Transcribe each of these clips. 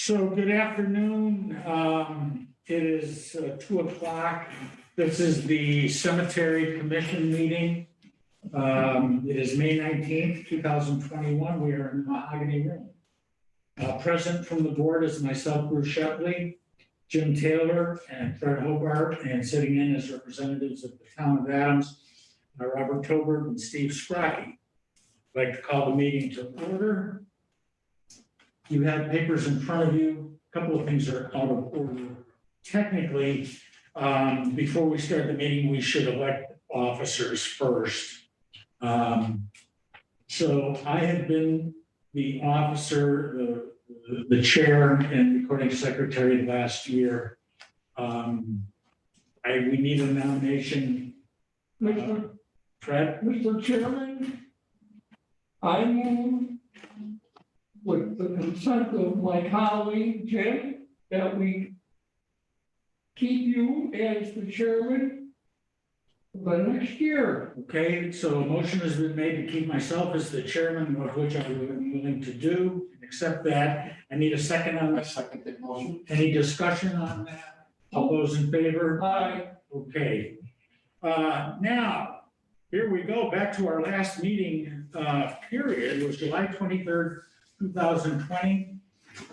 So good afternoon. It is 2 o'clock. This is the Cemetery Commission meeting. It is May 19th, 2021. We are in the Mahogany Room. Present from the board is myself, Bruce Shepley, Jim Taylor, and Fred Hobart, and sitting in as representatives of the town of Adams, Robert Tobert and Steve Scrocky. I'd like to call the meeting to order. You have papers in front of you. A couple of things are out of order. Technically, before we start the meeting, we should elect officers first. So I have been the officer, the chair and recording secretary last year. We need a nomination. Fred? Mr. Chairman, I move with the consent of my colleague, Jim, that we keep you as the chairman for the next year. Okay, so a motion has been made to keep myself as the chairman, of which I would be willing to do, accept that. I need a second on I that. second the motion. Any discussion on that? All those in favor? Aye. Okay. Now, here we go, back to our last meeting period. It was July 23rd, 2020.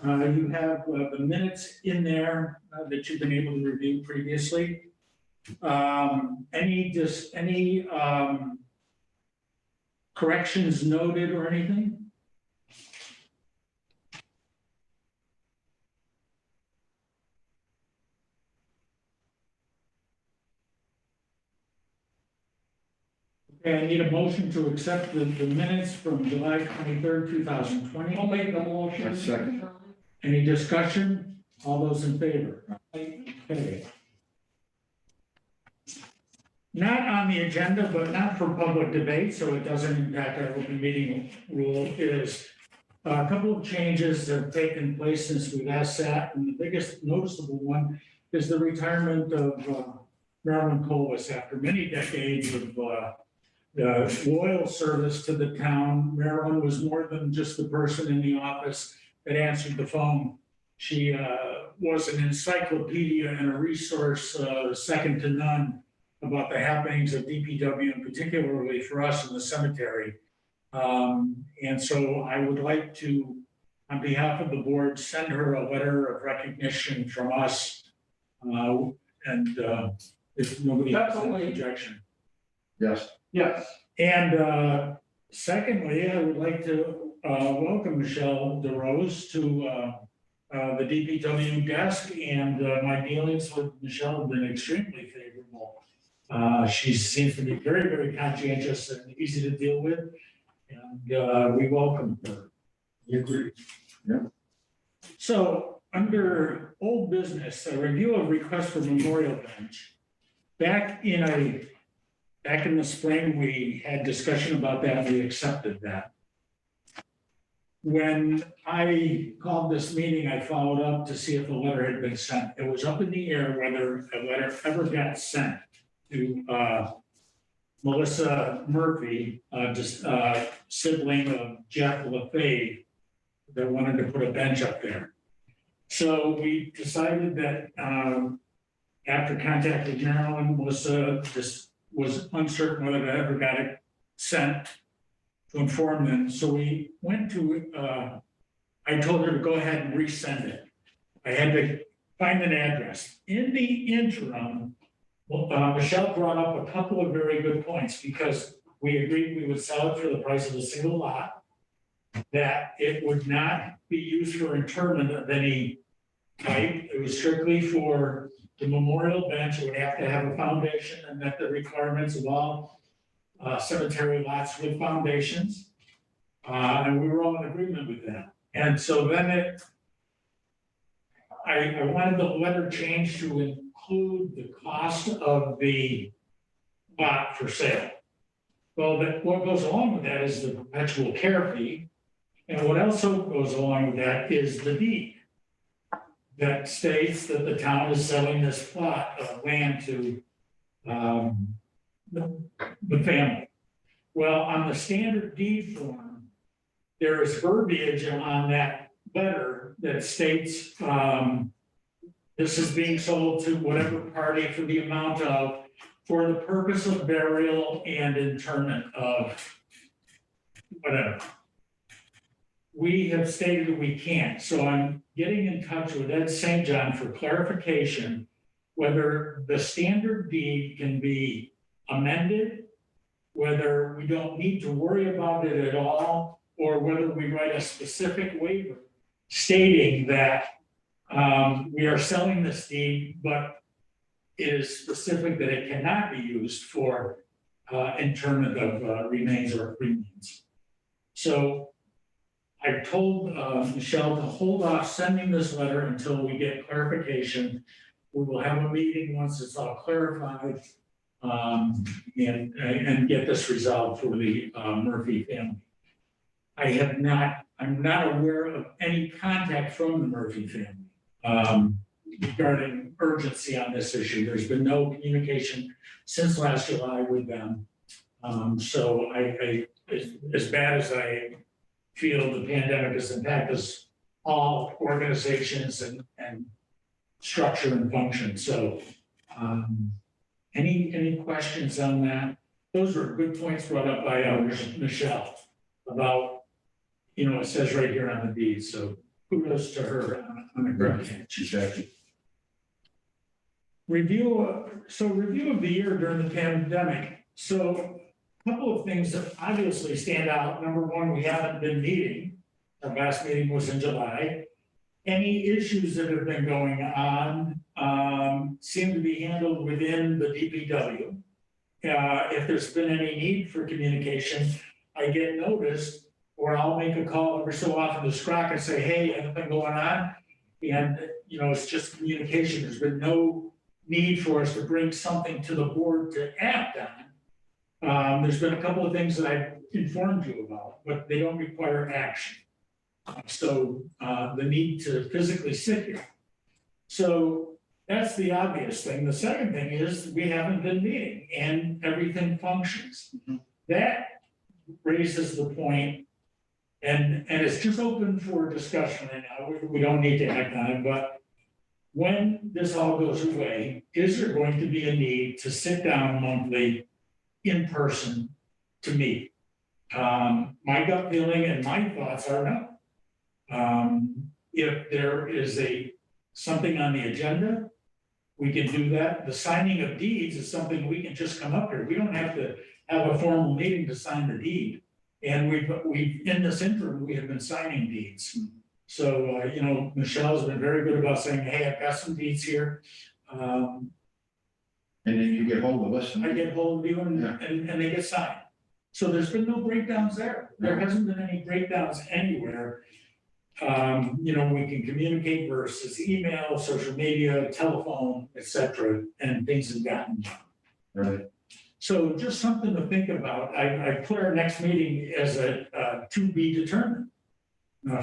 You have the minutes in there that you've been able to review previously. Any corrections noted or anything? Okay, I need a motion to accept the minutes from July 23rd, 2020. I'll make the motion. I second. Any discussion? All those in favor? Okay. Not on the agenda, but not for public debate, so it doesn't impact our open meeting rule, is a couple of changes that have taken place since we last sat, and the biggest noticeable one is the retirement of Marilyn Colvis. After many decades of loyal service to the town, Marilyn was more than just the person in the office that answered the phone. She was an encyclopedia and a resource second to none about the happenings of DPW, and particularly for us in the cemetery. And so I would like to, on behalf of the board, send her a letter of recognition from us. If nobody has any objection. Yes. Yes. And secondly, I would like to welcome Michelle DeRose to the DPW desk, and my dealings with Michelle have been extremely favorable. She seems to be very, very conscientious and easy to deal with, and we welcome her. You agree? Yeah. So under old business, a review of request for memorial bench. Back in the spring, we had discussion about that. We accepted that. When I called this meeting, I followed up to see if a letter had been sent. It was up in the air whether a letter ever got sent to Melissa Murphy, sibling of Jeff LaFave, that wanted to put a bench up there. So we decided that after contact with Marilyn, Melissa just was uncertain whether it ever got it sent to inform them. So we went to, I told her to go ahead and resend it. I had to find an address. In the interim, Michelle brought up a couple of very good points, because we agreed we would sell it for the price of a single lot, that it would not be used for interment of any type. It was strictly for the memorial bench. It would have to have a foundation and met the requirements of all cemetery lots with foundations. And we were all in agreement with that. And so then I wanted the letter changed to include the cost of the lot for sale. Well, what goes along with that is the perpetual care fee. And what also goes along with that is the deed that states that the town is selling this plot of land to the family. Well, on the standard deed form, there is verbiage on that letter that states, this is being sold to whatever party for the amount of, for the purpose of burial and interment of whatever. We have stated that we can't, so I'm getting in touch with Ed St. John for clarification whether the standard deed can be amended, whether we don't need to worry about it at all, or whether we write a specific waiver stating that we are selling this deed, but it is specific that it cannot be used for interment of remains or remains. So I told Michelle to hold off sending this letter until we get clarification. We will have a meeting once it's all clarified and get this resolved for the Murphy family. I'm not aware of any contact from the Murphy family regarding urgency on this issue. There's been no communication since last July with them. So as bad as I feel the pandemic has impacted us all organizations and structure and function. So any questions on that? Those were good points brought up by Michelle about, it says right here on the deed. So kudos to her on a great catch. Exactly. Review of the year during the pandemic. So a couple of things that obviously stand out. Number one, we haven't been meeting. Our last meeting was in July. Any issues that have been going on seem to be handled within the DPW. If there's been any need for communication, I get noticed, or I'll make a call every so often to Scrock and say, hey, anything going on? And, it's just communication. There's been no need for us to bring something to the board to act on. There's been a couple of things that I've informed you about, but they don't require action. So the need to physically sit here. So that's the obvious thing. The second thing is we haven't been meeting and everything functions. That raises the point, and it's just open for discussion right now. We don't need to act on it, but when this all goes away, is there going to be a need to sit down monthly in person to meet? My gut feeling and my thoughts are no. If there is something on the agenda, we can do that. The signing of deeds is something we can just come up here. We don't have to have a formal meeting to sign the deed. And we've in this interim, we have been signing deeds. So, Michelle's been very good about saying, hey, I've got some deeds here. And then you get hold of us. I get hold of you and they get signed. So there's been no breakdowns there. There hasn't been any breakdowns anywhere. We can communicate versus email, social media, telephone, etc., and things have gotten done. Right. So just something to think about. I put our next meeting as a to be determined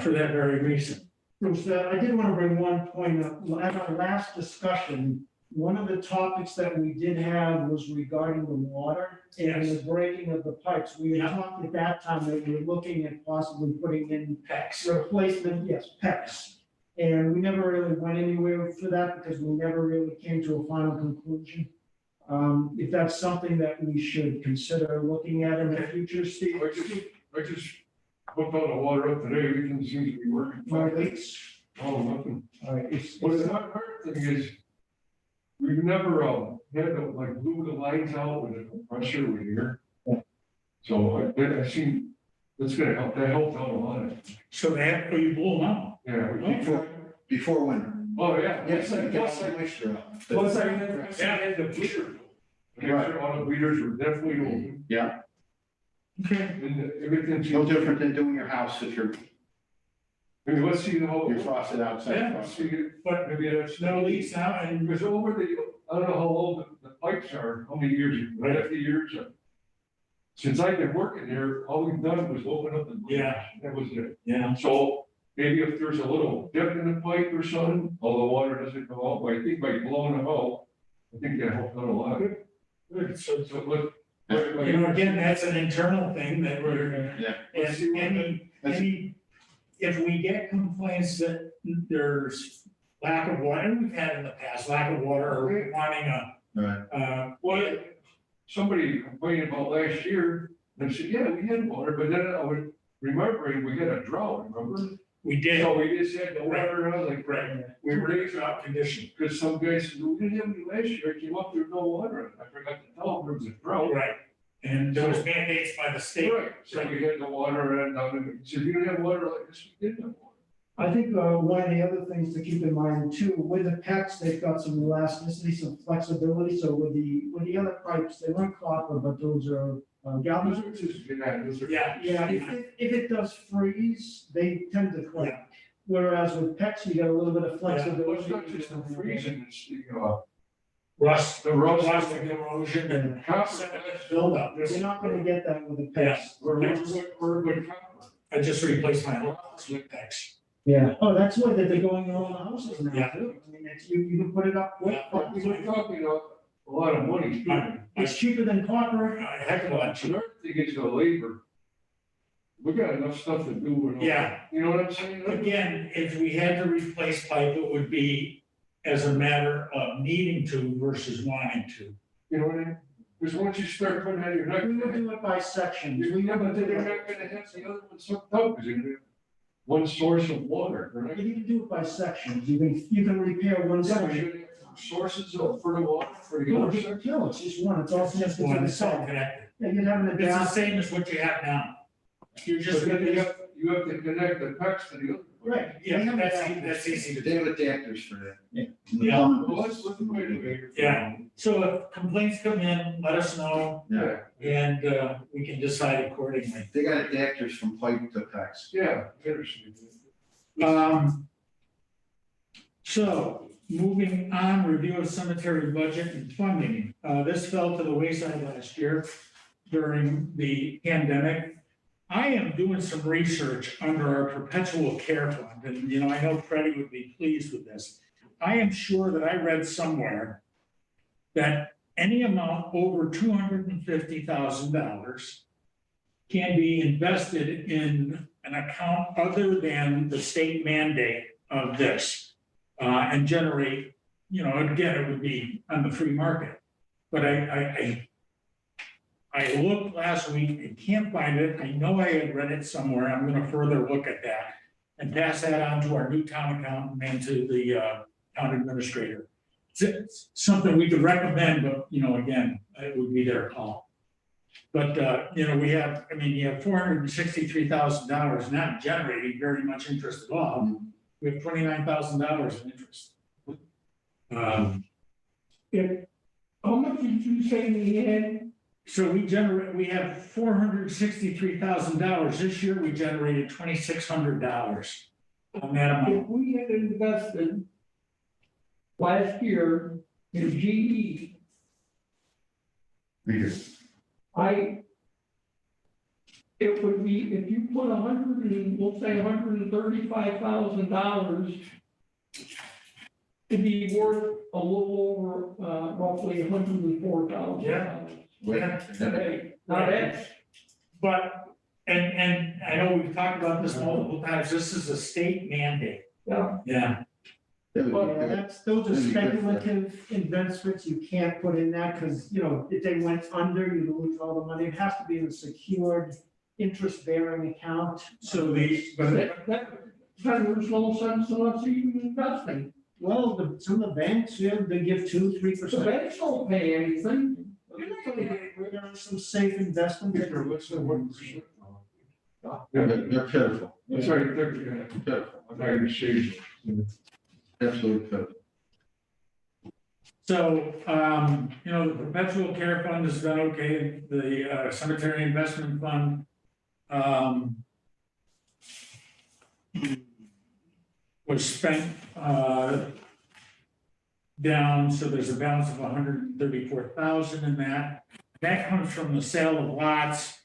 for that very reason. Bruce, I did want to bring one point up. At our last discussion, one of the topics that we did have was regarding the water and the breaking of the pipes. We had talked at that time that we were looking at possibly putting in PEX. replacement, PEX. And we never really went anywhere for that because we never really came to a final conclusion. If that's something that we should consider looking at in the future, Steve. I just hooked all the water up today, everything seems to be working. No leaks? Oh, nothing. All right. But the hard thing is, we've never had to like glue the lines out with a compressor with here. So I seen, that's gonna help, that helped out a lot. So you blew them out. Yeah. Before winter. Oh, yeah. Yes, I get all Plus the moisture out. plus I had the bleeders. Right. All the bleeders were definitely open. Yeah, Okay. And everything's. no different than doing your house if you're Let's see the whole. faucet outside. Yeah. Let's see it. But Maybe that's. no leaks now and Because over I don't know how old the pipes are, how many years, right after years. Since I've been working here, all we've done was open up the. Yeah. That was it. yeah. So maybe if there's a little dip in the pipe or something, all the water doesn't go out, but I think by blowing them out, I think that helped out a lot. Good. So So look. again, that's an internal thing that we're Yeah. and any if we get complaints that there's lack of water, and we've had in the past, lack of water or wanting Right. Well, somebody complained about last year, and I said, yeah, we had water, but then I was remembering we had a drought, remember? we did, So we just had the water, and I was like, right, we raised drought condition, because some guys said, we didn't have any last year, I came up, there was no water, I forgot to tell them there was a drought. right, and there was mandates by the state. Right, so we had the water, and so you didn't have water like this, we didn't have water. I think one of the other things to keep in mind too, with the PEX, they've got some elasticity, some flexibility, so with the other pipes, they weren't copper, but those are galvanized. Yeah, Yeah, if it does freeze, they tend to click. Yeah. Whereas with PEX, you get a little bit of Well, flexibility. it's not just the freezing, it's rust, the rust, plastic erosion and copper. buildup. You're not gonna get that with the Yeah. PEX. We're with copper. I just replaced my office with PEX. Yeah, oh, that's why they're going around the houses now Yeah. too. I mean, it's, you can put it up quick, But we're talking a lot of money. it's cheaper than copper. A heck of a lot cheaper. Another thing is the labor. We got enough stuff to do. with it. Yeah. You know what I'm saying? Again, if we had to replace pipe, it would be as a matter of needing to versus wanting to. You know what I mean? Because once you start putting out your neck, We will do it by sections. We yeah, never but do then you're it. not gonna have the other one sucked up, because you're gonna have one source of water, right? You can do it by sections. You can repair one Yeah, but section. you're gonna have sources for the water, for the No, other section. no, it's just one. It's all It's just connected to one, the it's all side. connected. Yeah, you'd have an It's the adapter. same as what you have now. You're just But then gonna, you have to connect the PEX to the other. Right. yeah, They have that's, adapters. that's easy to They do. have adapters for that. Yeah. Well, let's wait a minute. Yeah. So if complaints come in, let us know Yeah, and we can decide accordingly. They got adapters from pipe to PEX. yeah, interesting. So, moving on, review of cemetery budget and funding. This fell to the wayside last year during the pandemic. I am doing some research under our perpetual care fund, and you know, I know Freddie would be pleased with this. I am sure that I read somewhere that any amount over $250,000 can be invested in an account other than the state mandate of this, and generate, you know, again, it would be on the free market. But I looked last week and can't find it. I know I had read it somewhere. I'm gonna further look at that and pass that on to our new town accountant and to the town administrator. It's something we could recommend, but, you know, again, it would be their call. But, you know, you have $463,000 not generating very much interest at all. We have $29,000 in interest. How much did you say we had? So we have $463,000. This year, we generated $2,600 on that amount. If we had invested last year in GE, it would be, if you put we'll say $135,000, it'd be worth a little over, roughly $104,000. Yeah. Okay, now that's, But, and I know we've talked about this multiple times, this is a state mandate. yeah, Yeah. Yeah, those are speculative investments. You can't put in that because, you know, if they went under, you lose all the money. It has to be in a secured, interest-bearing account. So that makes no sense to us even investing. Well, some of the banks, yeah, they give 2-3%. The banks don't pay anything. We're gonna have some safe investment. What's the 1%? They're pitiful, That's right, they're, pitiful, I'm not gonna shade you. absolutely pitiful. So, you know, the perpetual care fund has done okay, the cemetery investment fund. Was spent, down, so there's a balance of 134,000 in that. That comes from the sale of lots.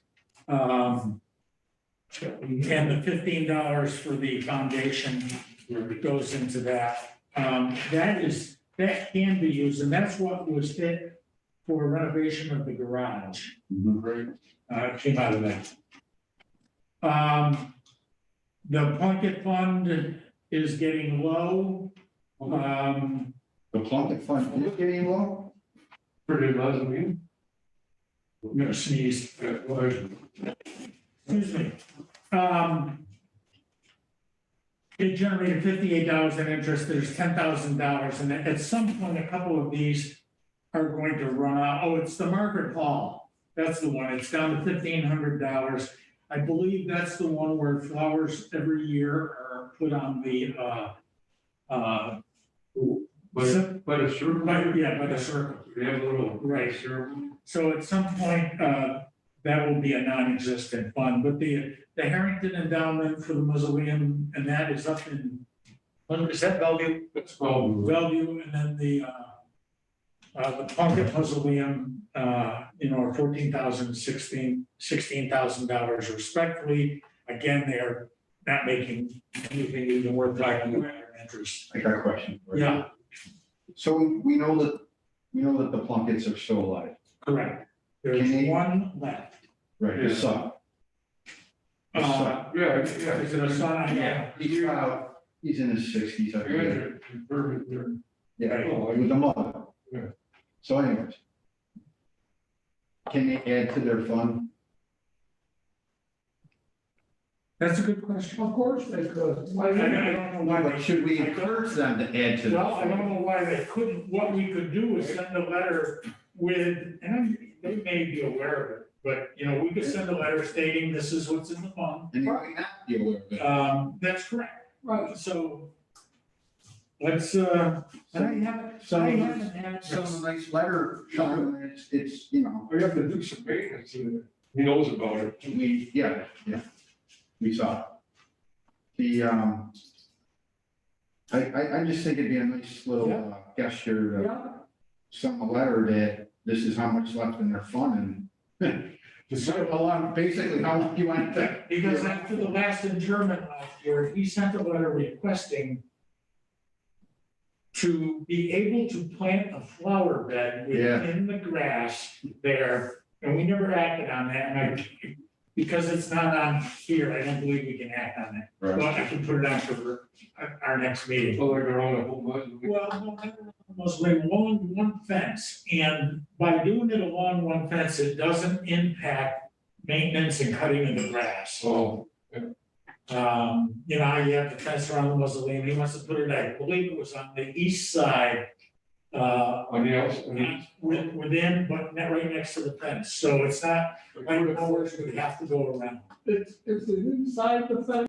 And the $15 for the foundation goes into that. That can be used, and that's what was hit for renovation of the garage. Right. Came out of that. The Plunkett Fund is getting low. The Plunkett Fund is getting low? Pretty much, I'm gonna sneeze. Excuse me. It generated $58 in interest, there's $10,000, and at some point, a couple of these are going to run out. Oh, it's the Margaret Hall, that's the one, it's down to $1,500. I believe that's the one where flowers every year are put on the, but a certain. by the circle. We have a little. Right. Sure. So at some point, that will be a non-existent fund, but the Harrington Endowment for the Mausoleum, and that is up in, is that Bellevue? That's well. Bellevue, and then the Plunkett Mausoleum, are $14,000, $16,000 respectively. Again, they are not making anything even worth talking about in interest. I got a question. for you. Yeah, So we know that the Plunketts are still alive, correct. There's Can they- one left. right, the son. Uh, Yeah. Is it a son? Yeah. He's in his 60s, I believe. Yeah, Oh, with the mother. Yeah. So anyways. Can they add to their fund? That's a good question. Of course they could. Why I not? don't know why But they should we encourage them to add to the? Well, I don't know why they couldn't. What we could do is send a letter with, and they may be aware of it, but, we could send a letter stating this is what's in the fund. And you might not be aware of it. That's correct. Right, So let's, I haven't had. Send them a nice letter, showing them it's, you know, We have to do some maintenance, and he knows about it. we saw it. The, I just think it'd be a nice little gesture to yeah, send a letter that this is how much left in their fund and to sort of along, basically how you want to. Because after the last interment last year, he sent a letter requesting to be able to plant a flower bed within the grass there, and we never acted on that, and because it's not on here, I don't believe we can act on it. Right. Well, I can put it on for our next meeting. So like around a whole bunch. Well, no, I don't know, mostly along one fence, and by doing it along one fence, it doesn't impact maintenance and cutting of the grass. Oh, You have the fence around the mausoleum, he wants to put it, I believe it was on the east side. on the outside. Within, but right next to the fence, so it's not like ours, we have to go around. it's inside the fence.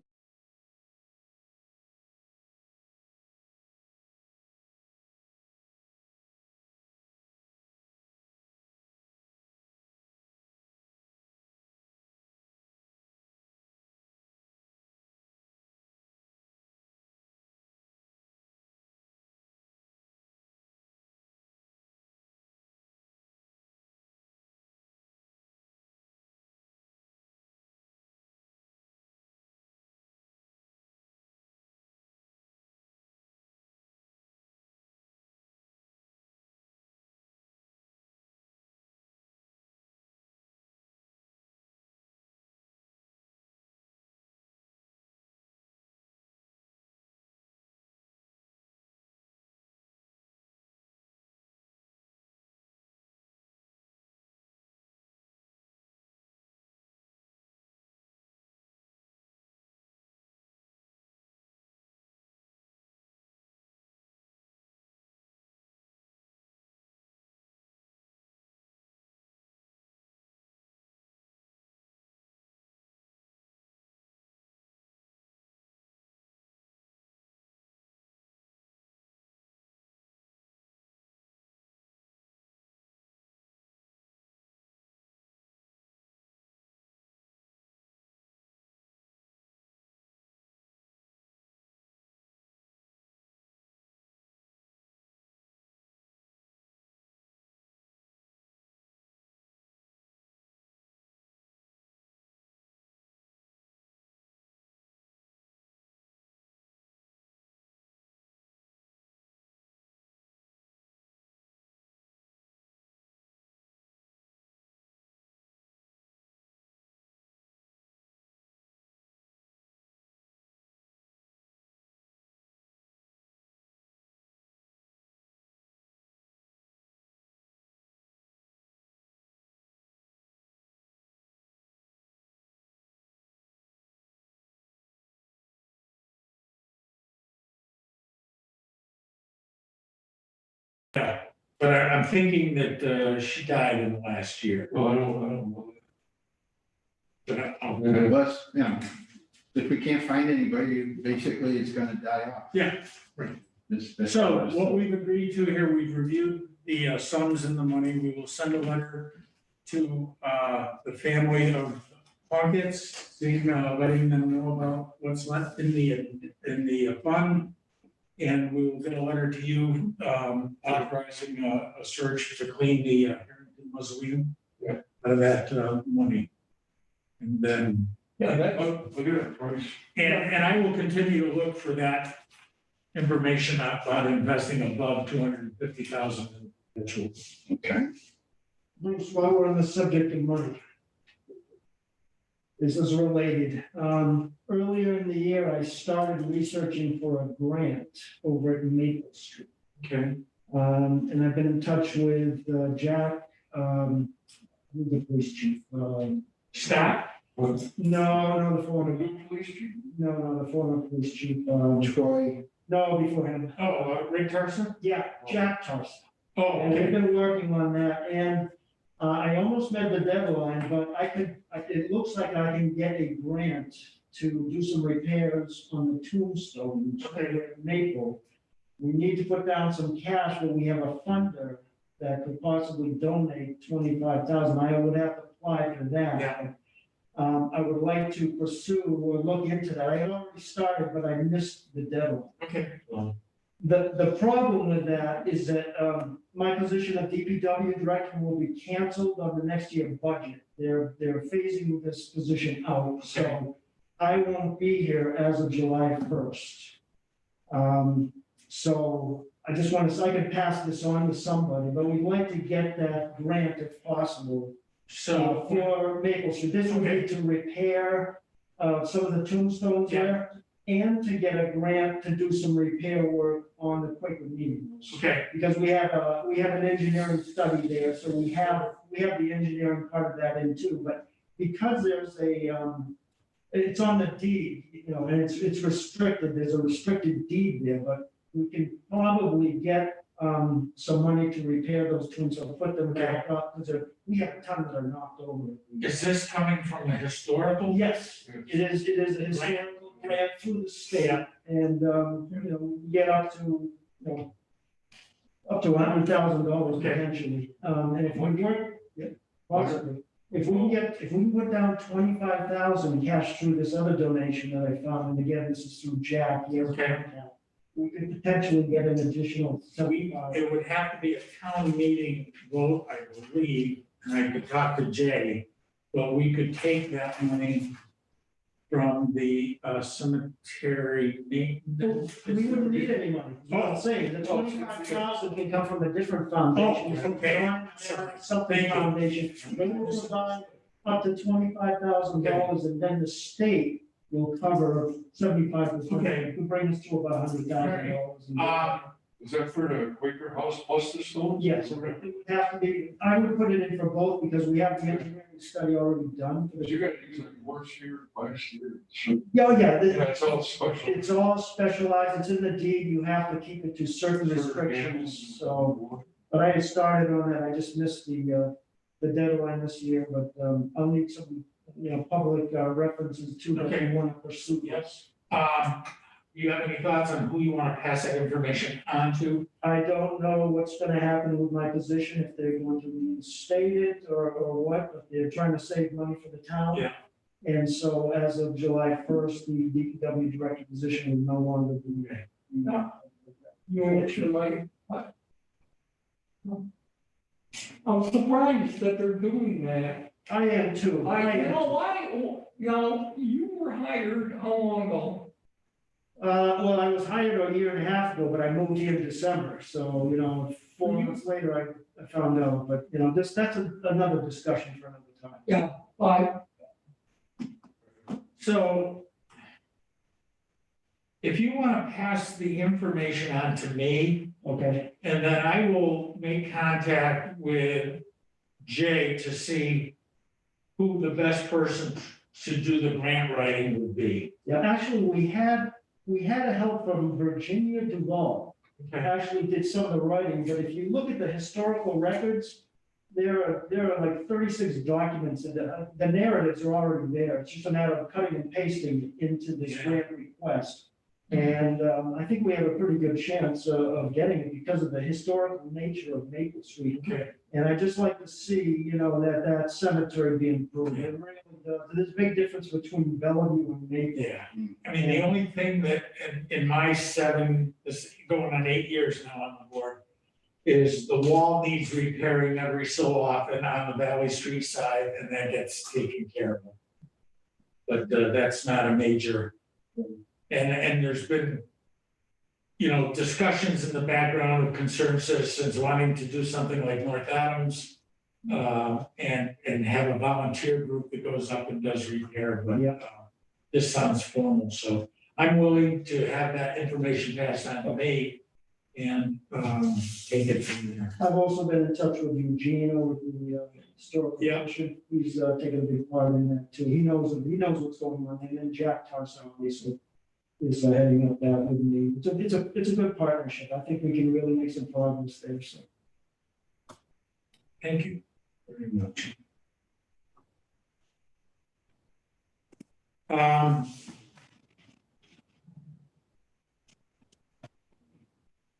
Yeah, but I'm thinking that, she died in the last year. Well, I don't know. But I'll- Plus, you know, if we can't find anybody, basically it's gonna die off. Yeah, right. That's So all it's- what we've agreed to here, we've reviewed the sums and the money. We will send a letter to the family of Plunkett, letting them know about what's left in the fund. And we will get a letter to you authorizing a search to clean the Harrington Mausoleum. Yeah. Out of that money. And then, Yeah, that, Look at that price. and I will continue to look for that information about investing above 250,000 in rituals. Okay, Bruce, while we're on the subject of money. This is related. Earlier in the year, I started researching for a grant over at Maple Street. Okay. And I've been in touch with Jack, who's the police chief? Staff? No, the former, Police chief? no, the former police chief, Troy, no, before him. Oh, Rick Tarson? Yeah, Jack Tarson. Oh, And we've okay. been working on that, and I almost met the deadline, but it looks like I can get a grant to do some repairs on the tombstones over at Maple. We need to put down some cash, but we have a funder that could possibly donate 25,000. I would have to apply for that. Yeah. I would like to pursue or look into that. I had already started, but I missed the deadline. Okay. The problem with that is that my position of DPW director will be canceled on the next year budget. They're phasing this position out, so I won't be here as of July 1st. So I just want to, I could pass this on to somebody, but we'd like to get that grant if possible. So, For Maple Street, this would be to repair some of the tombstones there and to get a grant to do some repair work on the Quaker meeting rooms. okay, Because we have an engineering study there, so we have the engineering part of that in too, but because there's it's on the deed, you know, and it's restricted, there's a restricted deed there, but we can probably get some money to repair those tombstones, put them back up, because we have a ton that are knocked over. is this coming from the historical? Yes, it is a historical grant through the state, and, you know, get up to, you know, up to $100,000 Okay. potentially, and if we work, yeah, possibly. If we can put down 25,000 cash through this other donation that I found, and again, this is through Jack, he has a Okay. contact, we could potentially get an additional We, 75. it would have to be a town meeting vote, I believe, and I could talk to Jay, but we could take that money from the cemetery maintenance. We wouldn't need any money, is what I'm saying, the 25,000 can come from a different foundation. Oh, okay. Something foundation, then we'll provide up to $25,000, and then the state will cover 75%. Okay. To bring us to about $100,000. Is that for the Quaker house plus the stone? Yes, it would have to be, I would put it in for both, because we have the engineering study already done for But the. you gotta use like worse year, last year. Yeah, yeah, Yeah, it's all special. it's all specialized, it's in the deed, you have to keep it to certain restrictions, so. But I had started on that, I just missed the deadline this year, but, I'll need some, you know, public, references too, that Okay. we want to pursue. Yes. You have any thoughts on who you want to pass that information on to? I don't know what's gonna happen with my position, if they're going to reinstate it or what, but they're trying to save money for the town. Yeah. And so as of July 1st, the DPW director position will no longer be. No. you answer my. I'm surprised that they're doing that. I am too. You know, you were hired how long ago? Well, I was hired a year and a half ago, but I moved here in December, so, you know, 4 months later, I found out, but, you know, that's another discussion for another time. Yeah, but So if you want to pass the information on to me, Okay, and then I will make contact with Jay to see who the best person to do the grant writing would be. yeah, actually, we had a help from Virginia Duval. Okay. actually did some of the writing, but if you look at the historical records, there are like 36 documents, and the narratives are already there. It's just a matter of cutting and pasting into this Yeah. grant request. And I think we have a pretty good chance of getting it because of the historical nature of Maple Street. Okay. And I just like to see, you know, that cemetery being improved. It really does. There's a big difference between Bellevue and Maple. Yeah, I mean, the only thing that in my this going on 8 years now on the board, is the wall needs repairing every so often on the Valley Street side, and that gets taken care of. But that's not a major, and there's been, you know, discussions in the background of concerned citizens wanting to do something like North Adams, and have a volunteer group that goes up and does repair, but Yeah. this sounds formal, so I'm willing to have that information passed on to me and take it from there. I've also been in touch with Eugene over the historical Yeah. commission. He's taken a big part in that too. He knows what's going on. And then Jack Tarson obviously is heading up that with me. It's a good partnership. I think we can really make some progress there, so. Thank you very much.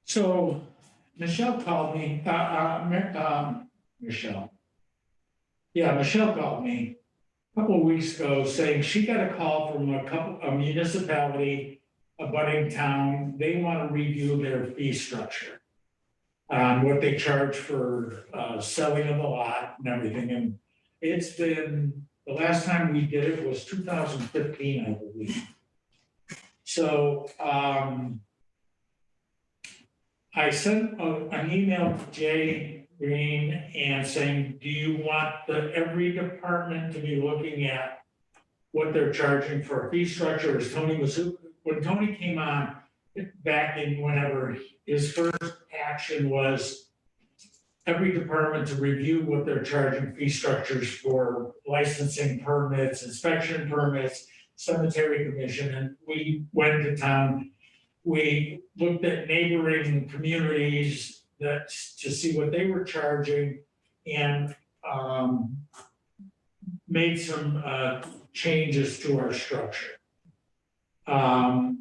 So Michelle called me, Michelle. Yeah, Michelle called me a couple of weeks ago saying she got a call from a municipality, a budding town. They want to review their fee structure. What they charge for selling of the lot and everything. And it's been, the last time we did it was 2015, I believe. So I sent an email to Jay Green and saying, do you want every department to be looking at what they're charging for a fee structure? As Tony was, when Tony came on back in whenever, his first action was every department to review what they're charging fee structures for licensing permits, inspection permits, cemetery commission, and we went to town. We looked at neighboring communities to see what they were charging and made some changes to our structure. I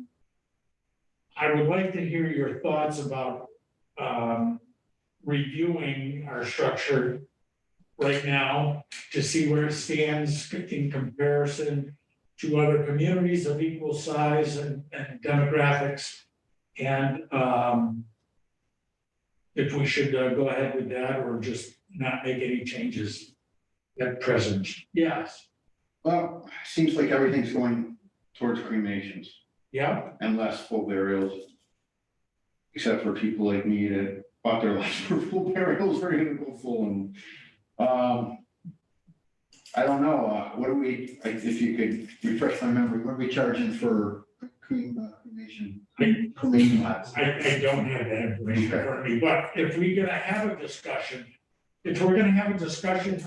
would like to hear your thoughts about reviewing our structure right now to see where it stands in comparison to other communities of equal size and demographics. And if we should go ahead with that or just not make any changes at present. Yes. Well, seems like everything's going towards cremations Yeah. and less full burials. Except for people like me that bought their lives for full burials, we're gonna go full and, I don't know, what do we, if you could refresh my memory, what are we charging for cremation? Cremation lots? I don't have that information in front of me, but if we're gonna have a discussion,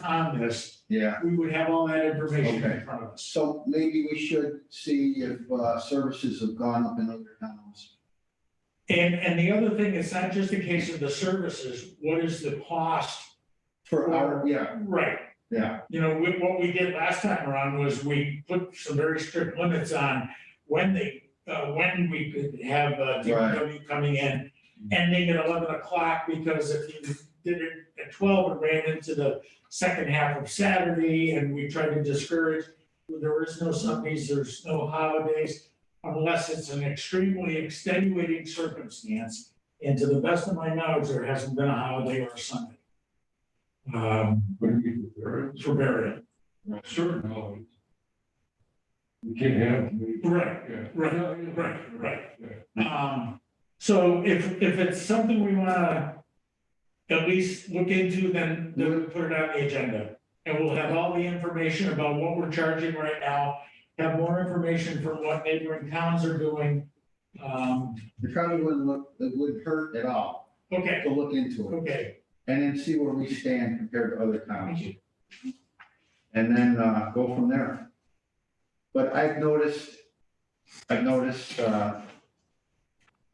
on this, Yeah, we would have all that information Okay. in front of us. so maybe we should see if, services have gone up in other towns. And the other thing, it's not just a case of the services, what is the cost? For our, yeah, Right, yeah, you know, what we did last time around was we put some very strict limits on when we could have DPW coming in, ending at 11 o'clock, because if you did it at 12, it ran into the second half of Saturday, and we tried to discourage, there is no Sundays, there's no holidays, unless it's an extremely extenuating circumstance, and to the best of my knowledge, there hasn't been a holiday or a Sunday. What do you mean, For burial. certain holidays? You can't have. Right, Yeah. right. Yeah. So if it's something we wanna at least look into, then we'll put it on the agenda. And we'll have all the information about what we're charging right now, have more information from what neighboring towns are doing. it probably it wouldn't hurt at all Okay, to look into it. okay, And then see where we stand compared to other towns. And then go from there. But I've noticed,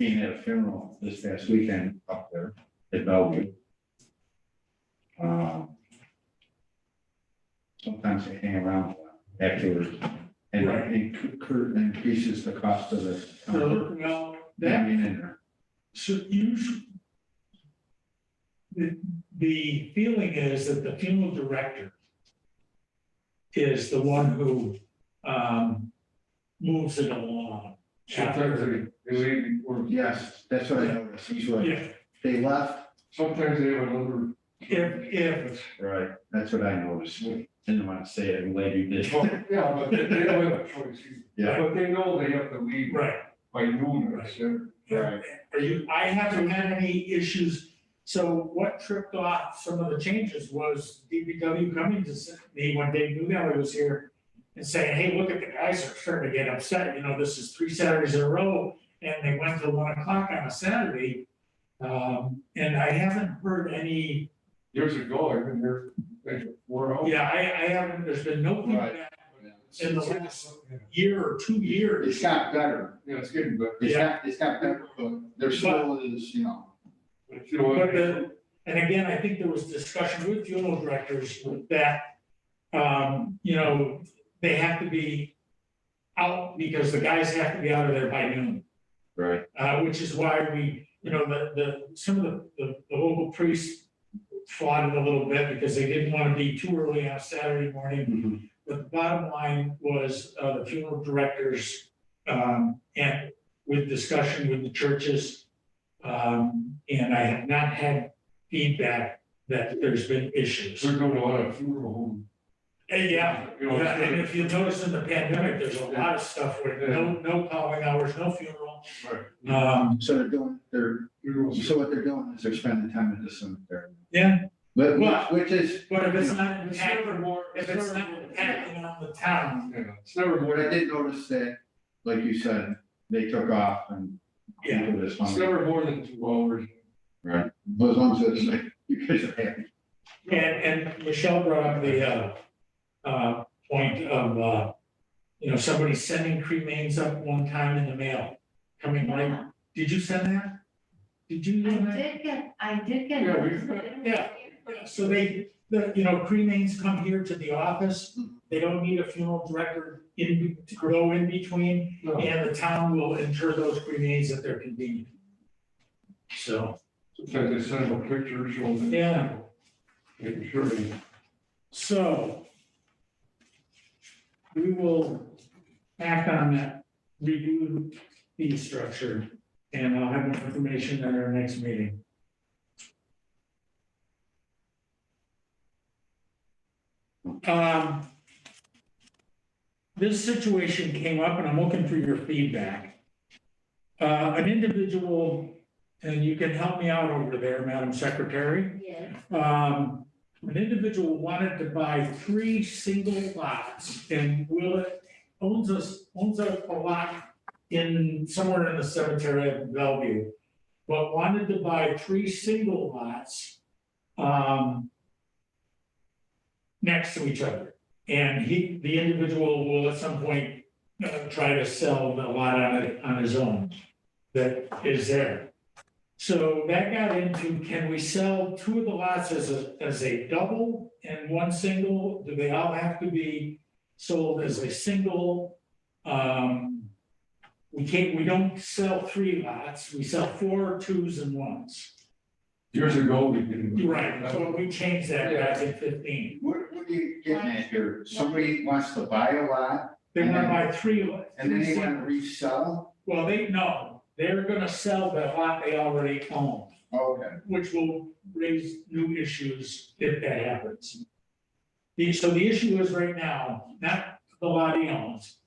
being at a funeral this past weekend up there at Bellevue. Sometimes they hang around afterwards, and it increases the cost of the. Well, that, Hanging in there. so usually, the feeling is that the funeral director is the one who, moves it along. Sometimes they leave before. Yes, that's what I noticed, he's like, Yeah, they left. Sometimes they have another. if, Right. That's what I noticed, didn't want to say it, I'm glad you did. Well, yeah, but they don't have a choice. Yeah. But they know they have to leave right. by noon, I said. Right. I haven't had any issues. So what tripped off some of the changes was DPW coming to me when Dave Newgelly was here and saying, hey, look at the guys are starting to get upset, you know, this is 3 Saturdays in a row, and they went till 1 o'clock on a Saturday. And I haven't heard any, Years ago, I've been here, like, 4 hours. yeah, I haven't, there's been no feedback in the last year or 2 years. It's got better, Yeah, it's getting better. it's got better, but there still is, you know. But you know what? But and again, I think there was discussion with funeral directors that, you know, they have to be out because the guys have to be out of there by noon. Right. Which is why we, you know, some of the local priests fought it a little bit because they didn't want to be too early on a Saturday morning. But the bottom line was, the funeral directors, and with discussion with the churches, and I have not had feedback that there's been issues. We're doing a lot of funeral home. Yeah, You know, and if you notice in the pandemic, there's a lot of stuff where no calling hours, no funeral. Right. So they're, Funerals. so what they're doing is they're spending time at the cemetery. Yeah, But, Well, which is, but if it's not It's never impacting, more. if it's not impacting on the town, Yeah, it's never more. what I did notice that, like you said, they took off and. yeah. people this It's one. never more than 2 hours. Right. Those ones that say, you guys are happy. And Michelle brought up the, point of, you know, somebody sending cremains up one time in the mail, coming right. Did you send that? Did you do that? I did get. Yeah, notice, we- but I didn't Yeah. receive it. So you know, cremains come here to the office, they don't need a funeral director to go in between, No. and the town will inter those cremains at their convenience. So, Sometimes they send them a picture showing. them, yeah, Making sure they. so we will act on that review fee structure, and I'll have more information at our next meeting. This situation came up, and I'm looking for your feedback. An individual, and you can help me out over there, Madam Secretary. Yes, An individual wanted to buy 3 single lots, and owns a lot in, somewhere in the cemetery of Bellevue, but wanted to buy 3 single lots, next to each other. And the individual will at some point, try to sell the lot on his own that is there. So that got into, can we sell 2 of the lots as a double and 1 single? Do they all have to be sold as a single? We don't sell 3 lots, we sell 4 2s and 1s. Years ago, we didn't. Right, so we changed that back in 15. What are you getting at here? Somebody wants to buy a lot They wanna buy 3 and then they singles. want to resell? Well, they're gonna sell the lot they already own, Okay. which will raise new issues if that happens. So the issue is right now, not the lot he owns,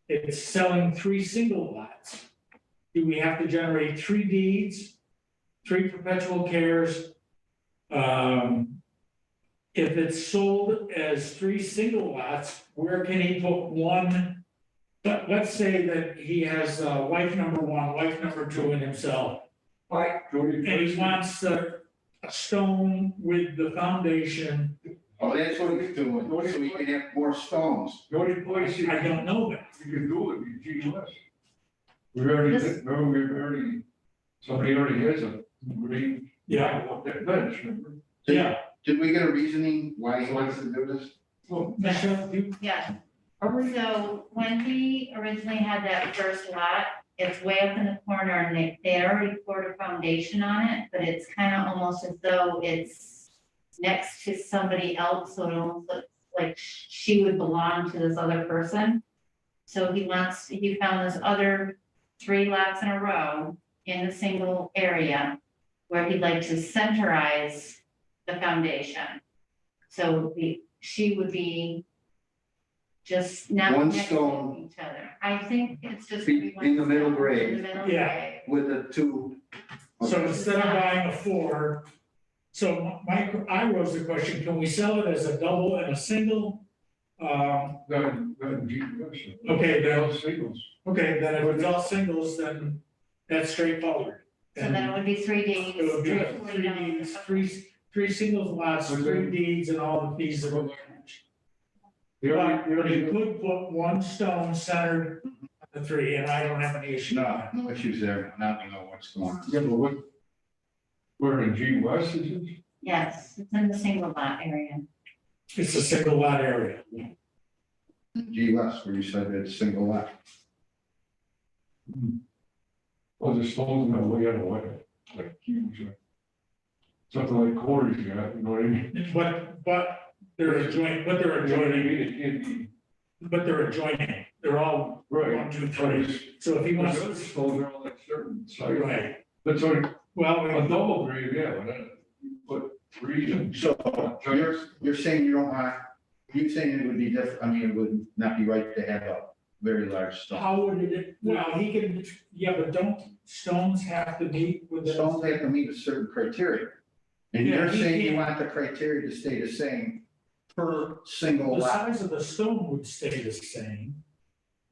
it's selling 3 single lots. Do we have to generate 3 deeds, 3 perpetual cares? If it's sold as 3 single lots, where can he put 1? But let's say that he has wife number 1, wife number 2, and himself. Jody And he Place- wants a stone with the foundation. Oh, that's what he's doing, so we can have more stones. Jody Place, you I don't know that. can do it, you G less. We already did, remember, we already somebody already has a green. Yeah. That bench, remember? Yeah, Did we get a reasoning why he wants to do this? well, Michelle, you, Yeah, are we, so when we originally had that first lot, it's way up in the corner and they already poured a foundation on it, but it's kind of almost as though it's next to somebody else, so it almost looks like she would belong to this other person. So he found this other 3 lots in a row in a single area where he'd like to centerize the foundation. So she would be just not One next to stone. each other. I think it's just. Be in the middle grade. In the middle Yeah. grade. With the two. so instead of buying a 4, so I rose the question, can we sell it as a double and a single? That deep question. Okay, then- Those singles. Okay, then if it's all singles, then that's straightforward. So then it would be 3 deeds. It would be $3 3 deeds, three singles lots, 3 deeds and all the fees that were. But you could put 1 stone centered on the 3, and I don't have any issue with No, that. no issues there. Now we know what's going on. Yeah, but what? Where in G West is it? Yes, it's in the single lot area. It's a single lot area. G West, where you said it's single lot. Oh, the stones in the way out of way, like huge. Something like Corey's got, you know what I mean? But they're adjoining, but they're You know what I adjoining, mean? It can't be. but they're adjoining. They're all Right. 1, 2, 3. So if he wants Those to, stones are all like certain size. right, That's only well, a double grade, yeah, but then you put 3 and. So you're saying you don't want, you saying it would be different, I mean, it would not be right to have a very large stone. how would it, well, he can, yeah, but don't stones have to meet with the. Stones have to meet a certain criteria. And Yeah, you're he saying you can't- want the criteria to stay the same per single The lot. size of the stone would stay the same.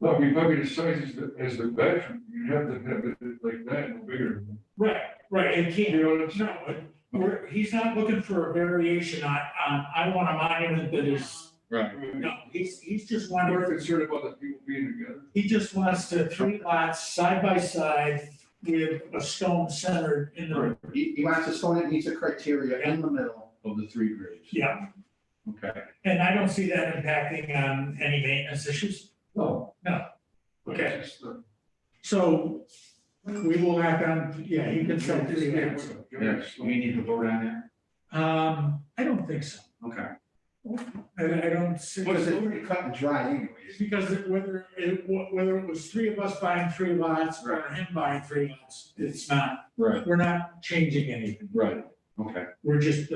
No, I mean, probably the size as the bedroom, you have to have it like that, no bigger. Right, it You can't, know what I'm saying? no, he's not looking for a variation on, I want a monument that is, Right. no, he's just We're wanting, concerned about the people being together. he just wants to 3 lots side by side with a stone centered in the, He wants a stone that meets a criteria in the middle of the 3 grades. yeah, Okay. and I don't see that impacting on any maintenance issues. No. No. Okay. It's just, So we will act on, yeah, he can sell 3 lots. Yes, we need to vote on I don't think so. that. Okay. I don't see. What is it, pretty cut and dry anyways? Because whether it was 3 of us buying 3 lots or him buying 3 lots, it's not, Right. we're not changing anything. Right, okay. We're just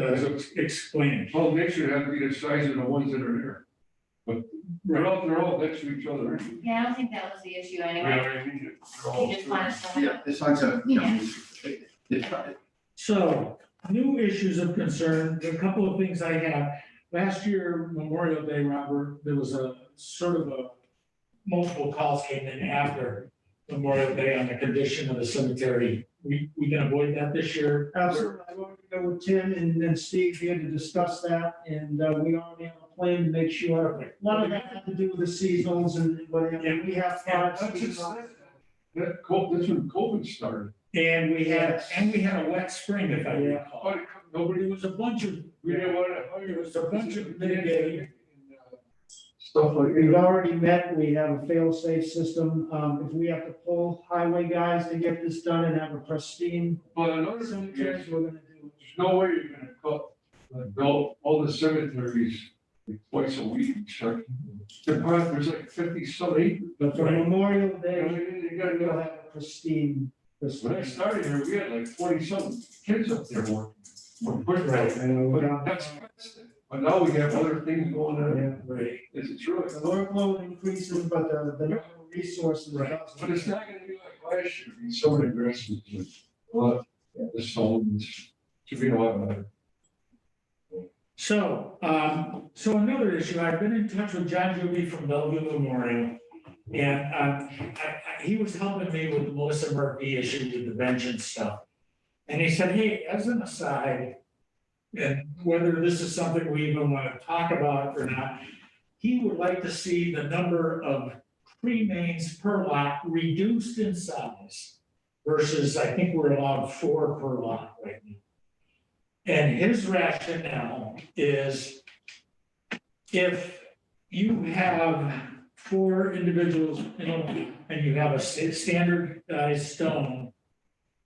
explaining. well, next year have to be the size of the ones that are there. But they're all next to each other. Yeah, I don't think that was the issue You know anyway. what I mean? They're all He just wanted to. Yeah, this one's a, you know, it's, So, new issues of concern, a couple of things I have. Last year, Memorial Day, Robert, there was a sort of a, multiple calls came in after Memorial Day on the condition of the cemetery. We can avoid that this year. Absolutely, I want to go with Tim and then Steve here to discuss that, and we already have a plan to make sure. A lot of that had to do with the seasonals and whatever, Yeah. we have Yeah, five that's just, seasonals. that's when COVID started. And we had Yes. a wet spring, if I Yeah. recall. But nobody, There was a bunch of, we didn't want to hire. There was a bunch of mitigating. Stuff like. We've already met, we have a fail-safe system, if we have to pull highway guys to get this done and have a pristine But another thing cemetery, is, we're gonna do it. there's no way you're gonna cut, build all the cemeteries like twice a week, so. There's like 50-some acres. But for Memorial You know, Day, you gotta we'll go. have a pristine. When I started here, we had like 40-some kids up there working. Right. But that's, but now we have other things going on. Yeah. right, It's really, The workload increases, but the number of resources Right. but doesn't. it's not gonna be like last year, so many aggressive, but the stones should be a lot better. so, so another issue, I've been in touch with John Juby from Bellevue Memorial. And, he was helping me with the Melissa Murphy issue with the vengeance stuff. And he said, hey, as an aside, and whether this is something we even want to talk about or not, he would like to see the number of cremains per lot reduced in size versus I think we're allowed 4 per lot right now. And his rationale is if you have 4 individuals in a lot and you have a standardized stone,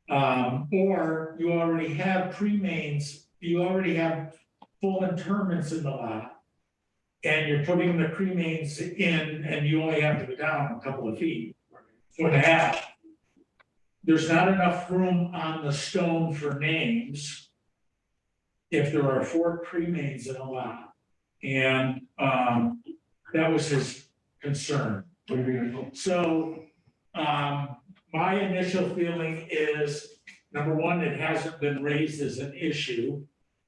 or you already have cremains, you already have full interments in the lot, and you're putting the cremains in and you only have to go down a couple of feet, 4.5. There's not enough room on the stone for names if there are 4 cremains in a lot. And that was his concern. What do you mean? So my initial feeling is, number one, it hasn't been raised as an issue.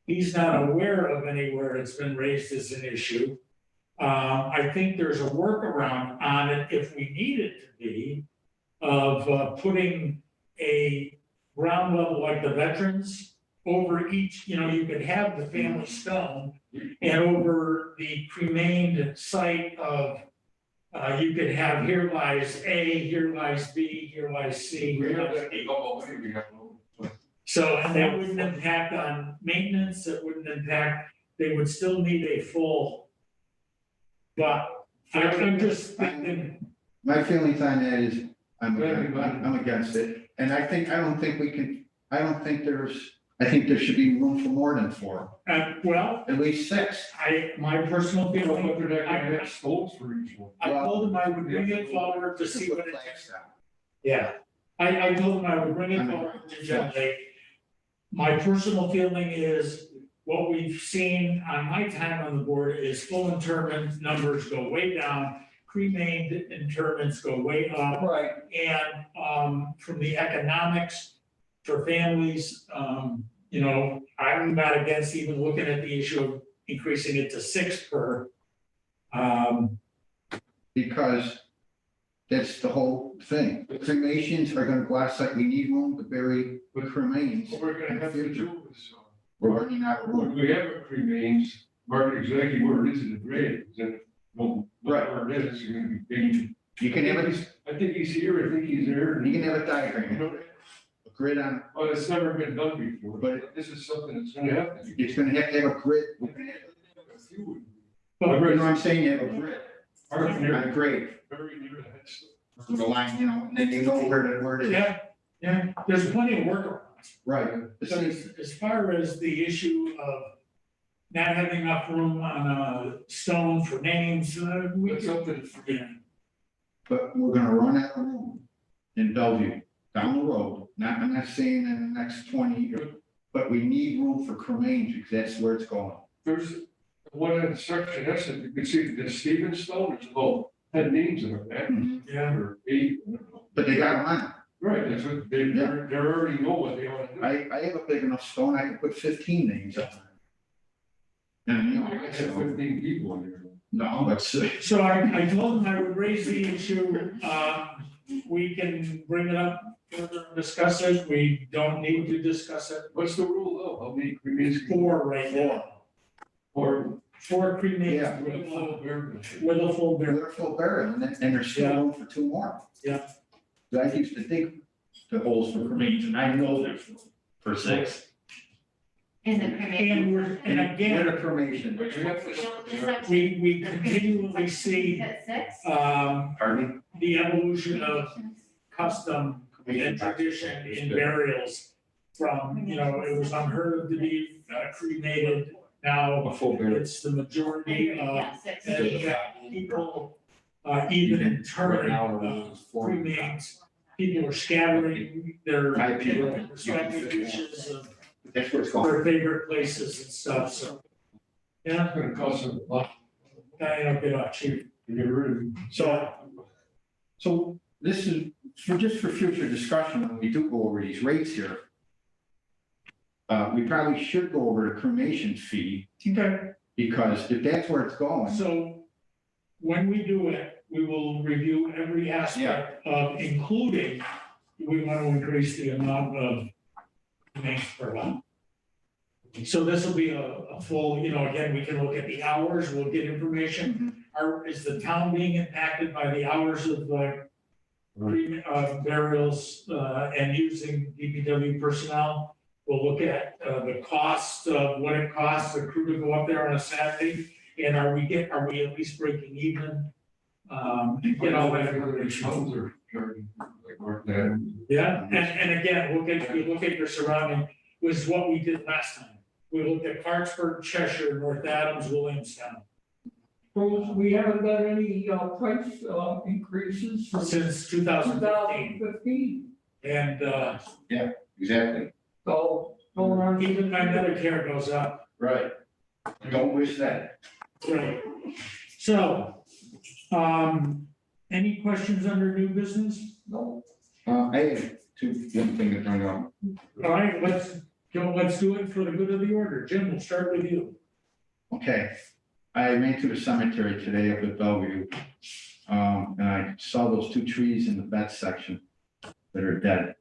He's not aware of anywhere it's been raised as an issue. I think there's a workaround on it if we need it to be, of putting a ground level like the veterans over each, you could have the family stone, and over the cremained site of, you could have here lies A, here lies B, here lies C, We here have lies that, D. we have. So, and that wouldn't impact on maintenance, it wouldn't impact, they would still need a full. But I'm just thinking, My feelings on that is, I'm against it, and I think there should be room for more than 4, well, at least 6. my personal You know, feeling, but they're not gonna have stones for each one. I told him I would bring it forward to see what it takes. Yeah, I told him I would bring it forward to generate. My personal feeling is, what we've seen on my time on the board is full interment numbers go way down, cremained interments go way up. Right, And from the economics for families, I'm not against even looking at the issue of increasing it to 6 per. Because that's the whole thing. The cremations are gonna glass like we need room to bury the cremains. What we're gonna have to do is, We're running out of when room. we have a cremains, mark exactly where it is in the grade, then, Right. where it is, you're gonna be big. You can have it, I think he's here, I think he's there. you can have a You diagram, know, a grid on, well, it's never been done before, But- but this is something that's gonna happen. it's gonna have to have a grid. You You know what I'm saying? You have a grid are on near, a grade, very near the headstone. the line, and then you know where it is. Yeah, there's plenty of workarounds. Right. But as far as the issue of not having enough room on a stone for names, we That's something, yeah. But we're gonna run out of room in Bellevue, down the road. I'm not saying in the next 20 years, but we need room for cremains because that's where it's going. there's one in section S, that you can see the Stephen Stone, it's about 10 names in it, Yeah, or 8. But they got them on. Right, that's what they, they already know what they want to do. I have a big enough stone, I can put 15 names on it. And, I have 15 people in there. no, but so I told him I would raise the issue, we can bring it up, further discuss it, we don't need to discuss it. What's the rule though? How many cremains? 4 right now, Or 4 cremains Yeah. with with a full bear. with a full bear. they're full barrel, and there's still room for 2 more. Yeah. I used to dig the holes for cremains, and I know there's room for 6. In the cremation. And again, With a cremation. But you have to. we continually see, At 6? Pardon the evolution of custom me? and tradition in burials from, it was unheard of to be cremated. Now A full barrel. it's the majority of, Yeah, 6. and people, even in turn, cremains, people are scattering their respective dishes of That's where it's going. their favorite places and stuff, so. Yeah, It's gonna cost them a lot I don't get off cheap. to get rid of it. So this is for future discussion, when we do go over these rates here. We probably should go over the cremation fee, Okay. because if that's where it's going, So when we do it, we will review every aspect of including, we want to increase the amount of names per lot. So this will be a full, again, we can look at the hours, we'll get information. Is the town being impacted by the hours of the burials, and using DPW personnel. We'll look at, the cost of what it costs the crew to go up there on a Saturday, and are we at least breaking even? And get all that information. Towns are charging, like, worth that. Yeah, and again, you look at your surrounding, was what we did last time. We looked at Clarksburg, Cheshire, North Adams, Williamstown, So we haven't got any, price, increases since since 2015. 2015. And, Exactly, So, going on. even my Medicare goes up. right. Don't wish that. Right. So, any questions under new business? No, I have one thing to bring up. All right, let's do it for the good of the order. Jim, we'll start with you. Okay, I ran to the cemetery today up at Bellevue. And I saw those two trees in the vet section that are dead.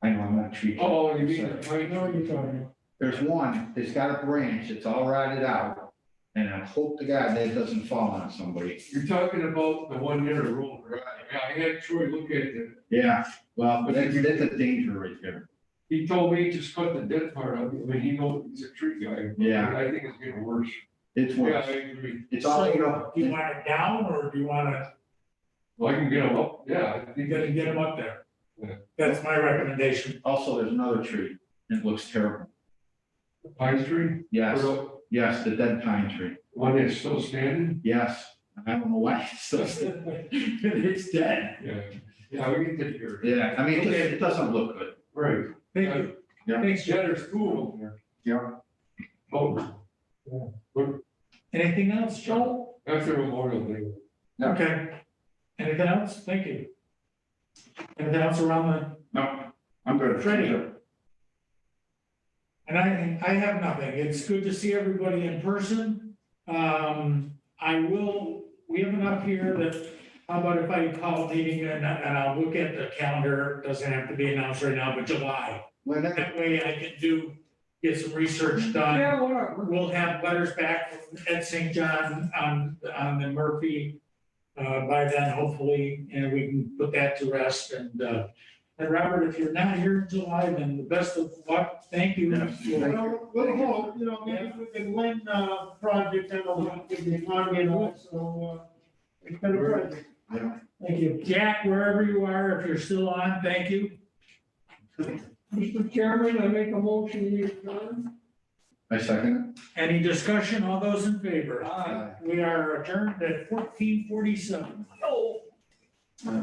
I know I'm not tree. Oh, you mean, right No, now, you're talking. There's one, it's got a branch, it's all rotted out. And I hope to God that doesn't fall on somebody. you're talking about the one near the road, right? Yeah, I had Troy look at it. Yeah, well, that's a danger right there. He told me just cut the dead part out. I mean, he knows he's a tree guy. Yeah. I think it's getting worse. It's Yeah, I worse. agree. It's all, you know, Do you want it down or do you want to, Well, I can get him up, yeah. I you think gotta get them up there? Yeah. That's my recommendation. also, there's another tree. It looks terrible. Pine tree, Yes, or yes, the dead pine tree. the one that's still standing, Yes, I don't know why it's still, it's dead. yeah. Yeah, we can take care of it. Yeah, I mean, it doesn't look good. Right. Thank you. Yeah. Thanks, Yeah, Jim. there's two of them there. Yeah. Oh. Yeah, but Anything else, Joe? after Memorial Day. Yeah. Okay. Anything else? Thank you. Anything else around No, I'm good. Freddie? And I have nothing. It's good to see everybody in person. We have enough here that, how about if I call a meeting and I'll look at the calendar, it doesn't have to be announced right now, but July. Whenever, That way I can get some research done. yeah, whatever. We'll have letters back from Ed St. John on the Murphy by then, hopefully, and we can put that to rest. And Robert, if you're not here in July, then the best of luck. Thank you. Well, we'll hope, you know, maybe we can win, project and a lot with the economy and all, so, it's been a pleasure. yeah. Thank you. Jack, wherever you are, if you're still on, thank you. Mr. Chairman, I make a motion to adjourn. I second Any discussion? All those in favor? it. Aye. We are adjourned at 14:47. Oh. Uh,